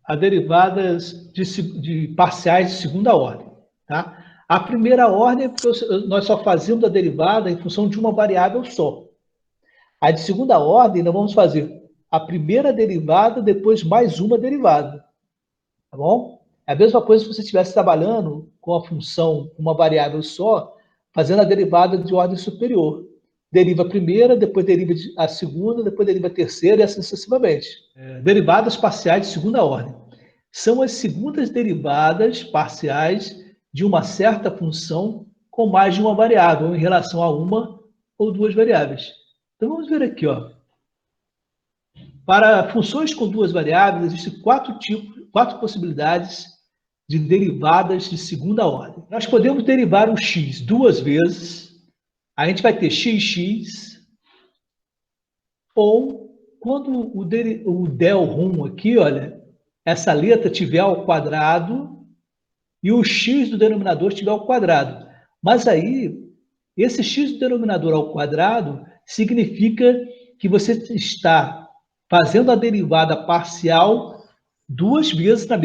A derivadas de parciais de segunda ordem. Tá? A primeira ordem, nós só fazemos a derivada em função de uma variável só. A de segunda ordem, nós vamos fazer a primeira derivada, depois mais uma derivada. Tá bom? É a mesma coisa se você estivesse trabalhando com a função, uma variável só, fazendo a derivada de ordem superior. Deriva a primeira, depois deriva a segunda, depois deriva a terceira e assim sucessivamente. Derivadas parciais de segunda ordem. São as segundas derivadas parciais de uma certa função com mais de uma variável em relação a uma ou duas variáveis. Então vamos ver aqui, ó. Para funções com duas variáveis, existem quatro possibilidades de derivadas de segunda ordem. Nós podemos derivar um x duas vezes, a gente vai ter xx, ou quando o del rum aqui, olha, essa letra tiver ao quadrado e o x do denominador estiver ao quadrado. Mas aí, esse x do denominador ao quadrado significa que você está fazendo a derivada parcial duas vezes na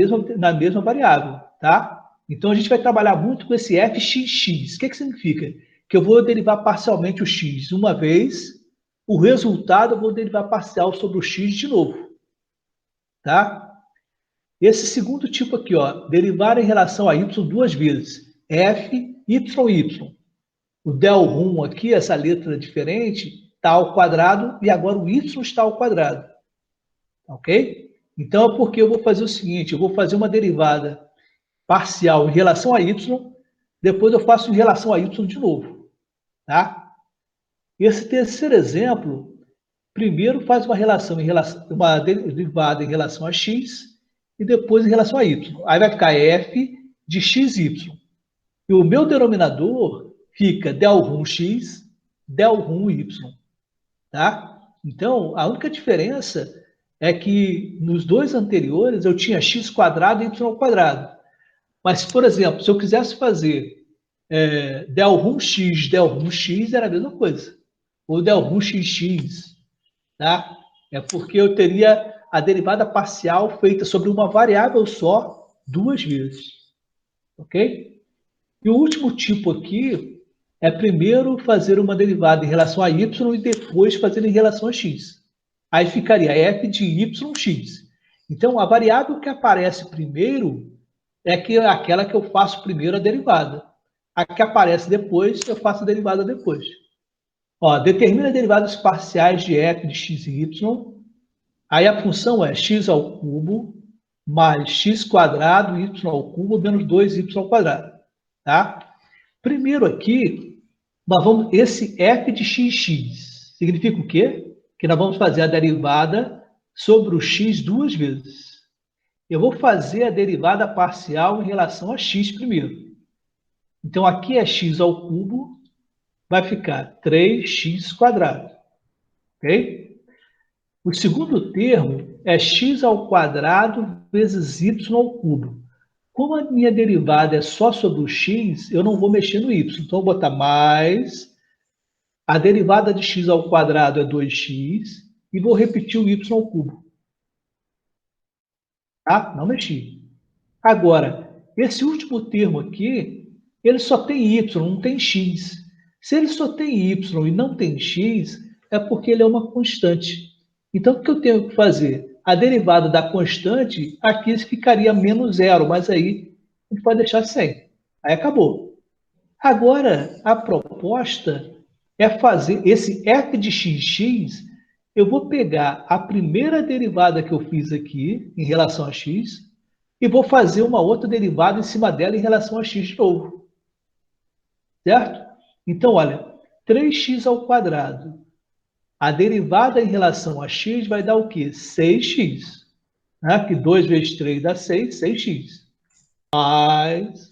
mesma variável, tá? Então, a gente vai trabalhar muito com esse fxx. O que significa? Que eu vou derivar parcialmente o x uma vez, o resultado eu vou derivar parcial sobre o x de novo, tá? Esse segundo tipo aqui, ó, derivar em relação a y duas vezes, f, y. O del rum aqui, essa letra diferente, está ao quadrado e agora o y está ao quadrado. Ok? Então, é porque eu vou fazer o seguinte, eu vou fazer uma derivada parcial em relação a y, depois eu faço em relação a y de novo. Tá? Esse terceiro exemplo, primeiro faz uma derivada em relação a x e depois em relação a y. Aí vai ficar f de xy. E o meu denominador fica del rum x, del rum y. Tá? Então, a única diferença é que nos dois anteriores eu tinha x quadrado e y ao quadrado. Mas, por exemplo, se eu quisesse fazer del rum x era a mesma coisa. Ou del rum xx. Tá? É porque eu teria a derivada parcial feita sobre uma variável só duas vezes. Ok? E o último tipo aqui é primeiro fazer uma derivada em relação a y e depois fazer em relação a x. Aí ficaria f de yx. Então, a variável que aparece primeiro é aquela que eu faço primeiro a derivada. A que aparece depois, eu faço a derivada depois. Ó, determina derivadas parciais de f de x e y. Aí a função é x ao cubo mais x quadrado y ao cubo menos 2y ao quadrado. Tá? Primeiro aqui, esse f de xx significa o quê? Que nós vamos fazer a derivada sobre o x duas vezes. Eu vou fazer a derivada parcial em relação a x primeiro. Então, aqui é x ao cubo, vai ficar 3x quadrado. Ok? O segundo termo é x ao quadrado vezes y ao cubo. Como a minha derivada é só sobre o x, eu não vou mexer no y. Então, eu vou botar mais. A derivada de x ao quadrado é 2x. E vou repetir o y ao cubo. Tá? Não mexi. Agora, esse último termo aqui, ele só tem y, não tem x. Se ele só tem y e não tem x, é porque ele é uma constante. Então, o que eu tenho que fazer? A derivada da constante, aqui ficaria menos zero, mas aí a gente pode deixar 100. Aí acabou. Agora, a proposta é fazer esse f de xx, eu vou pegar a primeira derivada que eu fiz aqui, em relação a x, e vou fazer uma outra derivada em cima dela em relação a x de novo. Certo? Então, olha, 3x ao quadrado. A derivada em relação a x vai dar o quê? 6x. Né? Que 2 vezes 3 dá 6, 6x. Mas,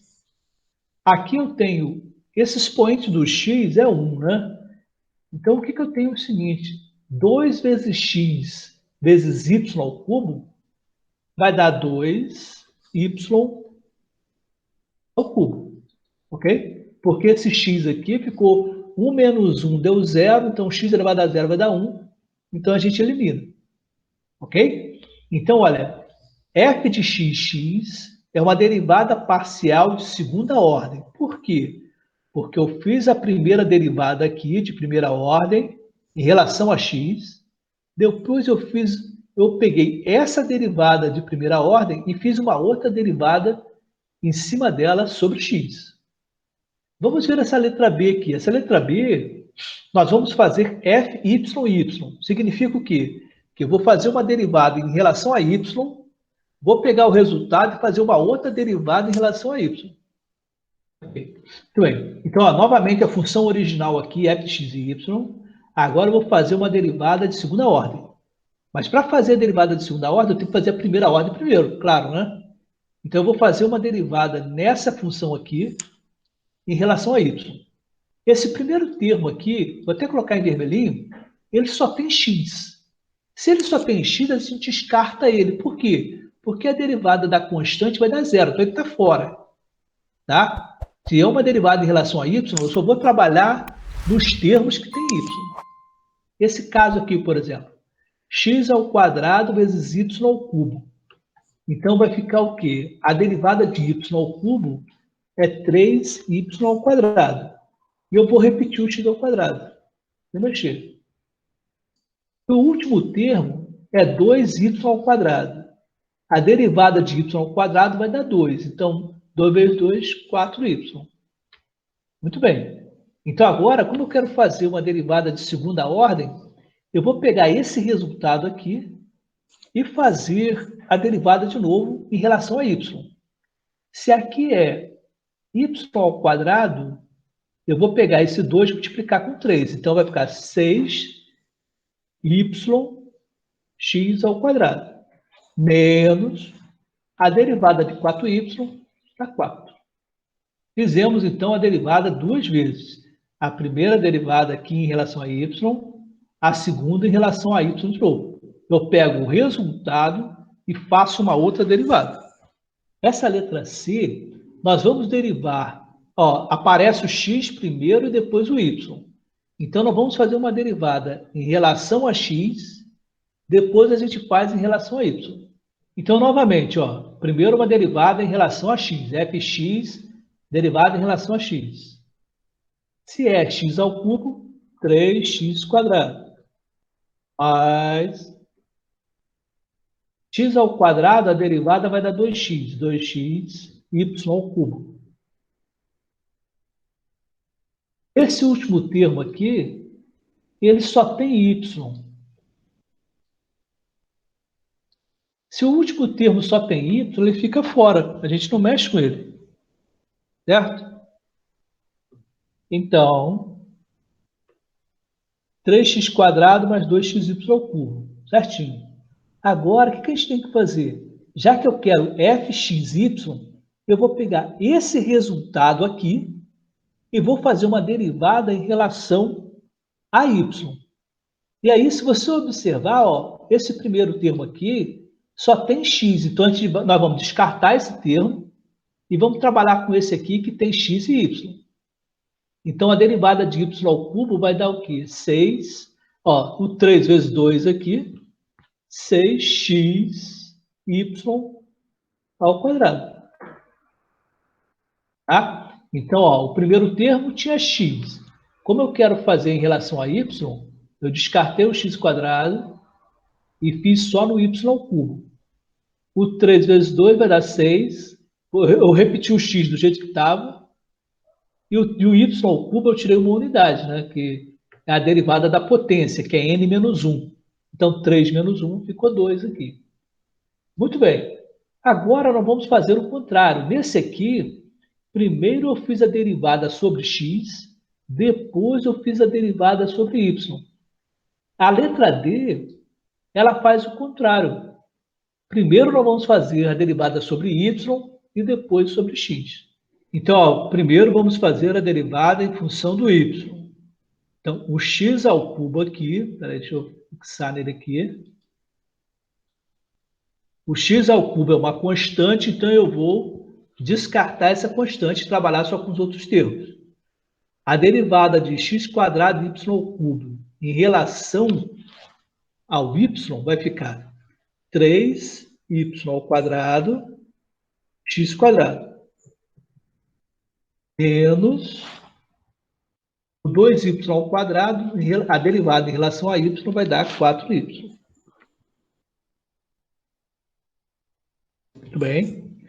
aqui eu tenho, esse expoente do x é 1, né? Então, o que eu tenho é o seguinte, 2 vezes x vezes y ao cubo vai dar 2y ao cubo. ok? Porque esse x aqui ficou 1 menos 1 deu 0, então x elevado a 0 vai dar 1, então a gente elimina, ok? Então, olha, f de x é uma derivada parcial de segunda ordem. Por quê? Porque eu fiz a primeira derivada aqui, de primeira ordem, em relação a x, depois eu peguei essa derivada de primeira ordem e fiz uma outra derivada em cima dela sobre x. Vamos ver essa letra B aqui. Essa letra B, nós vamos fazer f, y. Significa o quê? Que eu vou fazer uma derivada em relação a y, vou pegar o resultado e fazer uma outra derivada em relação a y. Muito bem. Então, ó, novamente, a função original aqui, fx e y. Agora eu vou fazer uma derivada de segunda ordem. Mas para fazer a derivada de segunda ordem, eu tenho que fazer a primeira ordem primeiro, claro, né? Então, eu vou fazer uma derivada nessa função aqui em relação a y. Esse primeiro termo aqui, vou até colocar em vermelhinho, ele só tem x. Se ele só tem x, a gente descarta ele. Por quê? Porque a derivada da constante vai dar zero, então ele está fora. Tá? Se é uma derivada em relação a y, eu só vou trabalhar nos termos que tem y. Esse caso aqui, por exemplo, x ao quadrado vezes y ao cubo. Então vai ficar o quê? A derivada de y ao cubo é 3y ao quadrado. E eu vou repetir o x ao quadrado. Vou mexer. O último termo é 2y ao quadrado. A derivada de y ao quadrado vai dar 2. Então, 2 vezes 2, 4y. Muito bem. Então, agora, como eu quero fazer uma derivada de segunda ordem, eu vou pegar esse resultado aqui e fazer a derivada de novo em relação a y. Se aqui é y ao quadrado, eu vou pegar esse 2 e multiplicar com 3. Então, vai ficar 6y x ao quadrado menos a derivada de 4y dá 4. Fizemos, então, a derivada duas vezes. A primeira derivada aqui em relação a y, a segunda em relação a y de novo. Eu pego o resultado e faço uma outra derivada. Essa letra C, nós vamos derivar. Ó, aparece o x primeiro e depois o y. Então, nós vamos fazer uma derivada em relação a x, depois a gente faz em relação a y. Então, novamente, ó, primeiro uma derivada em relação a x, fx derivada em relação a x. Se é x ao cubo, 3x quadrado, mais x ao quadrado, a derivada vai dar 2x, 2x, y ao cubo. Esse último termo aqui, ele só tem y. Se o último termo só tem y, ele fica fora. A gente não mexe com ele. Certo? Então, 3x quadrado mais 2xy ao cubo. Certinho. Agora, o que a gente tem que fazer? Já que eu quero fxy, eu vou pegar esse resultado aqui e vou fazer uma derivada em relação a y. E aí, se você observar, ó, esse primeiro termo aqui só tem x. Então, nós vamos descartar esse termo e vamos trabalhar com esse aqui que tem x e y. Então, a derivada de y ao cubo vai dar o quê? 6, ó, o 3 vezes 2 aqui, 6xy ao quadrado. Tá? Então, ó, o primeiro termo tinha x. Como eu quero fazer em relação a y, eu descartei o x quadrado e fiz só no y ao cubo. O 3 vezes 2 vai dar 6. Eu repeti o x do jeito que estava. E o y ao cubo eu tirei uma unidade, né? Que é a derivada da potência, que é n menos 1. Então, 3 menos 1 ficou 2 aqui. Muito bem. Agora nós vamos fazer o contrário. Nesse aqui, primeiro eu fiz a derivada sobre x, depois eu fiz a derivada sobre y. A letra D, ela faz o contrário. Primeiro nós vamos fazer a derivada sobre y e depois sobre x. Então, ó, primeiro vamos fazer a derivada em função do y. Então, o x ao cubo aqui, peraí, deixa eu fixar nele aqui. O x ao cubo é uma constante, então eu vou descartar essa constante e trabalhar só com os outros termos. A derivada de x² y ao cubo em relação ao y vai ficar 3y ao quadrado x² menos o 2y ao quadrado, a derivada em relação a y vai dar 4y. Muito bem.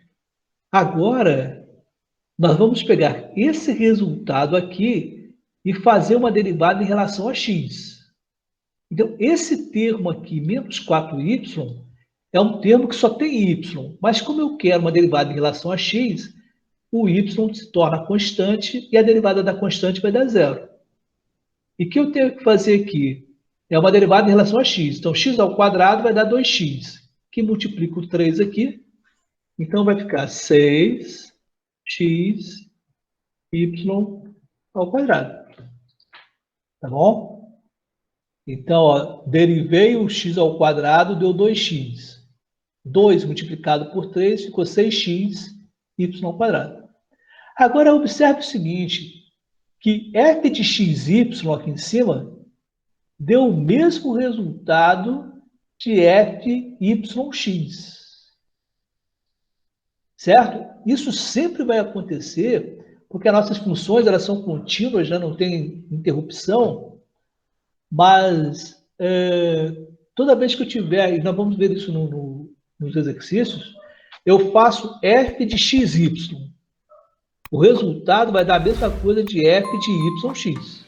Agora, nós vamos pegar esse resultado aqui e fazer uma derivada em relação a x. Então, esse termo aqui, menos 4y, é um termo que só tem y. Mas como eu quero uma derivada em relação a x, o y se torna constante e a derivada da constante vai dar zero. E o que eu tenho que fazer aqui? É uma derivada em relação a x. Então, x ao quadrado vai dar 2x, que multiplica o 3 aqui. Então, vai ficar 6x y ao quadrado. Tá bom? Então, ó, derivei o x ao quadrado, deu 2x. 2 multiplicado por 3 ficou 6x y ao quadrado. Agora, observe o seguinte, que f de xy aqui em cima deu o mesmo resultado de f yx. Certo? Isso sempre vai acontecer, porque as nossas funções elas são contínuas, já não tem interrupção, mas toda vez que eu tiver, e nós vamos ver isso nos exercícios, eu faço f de xy. O resultado vai dar a mesma coisa de f de yx.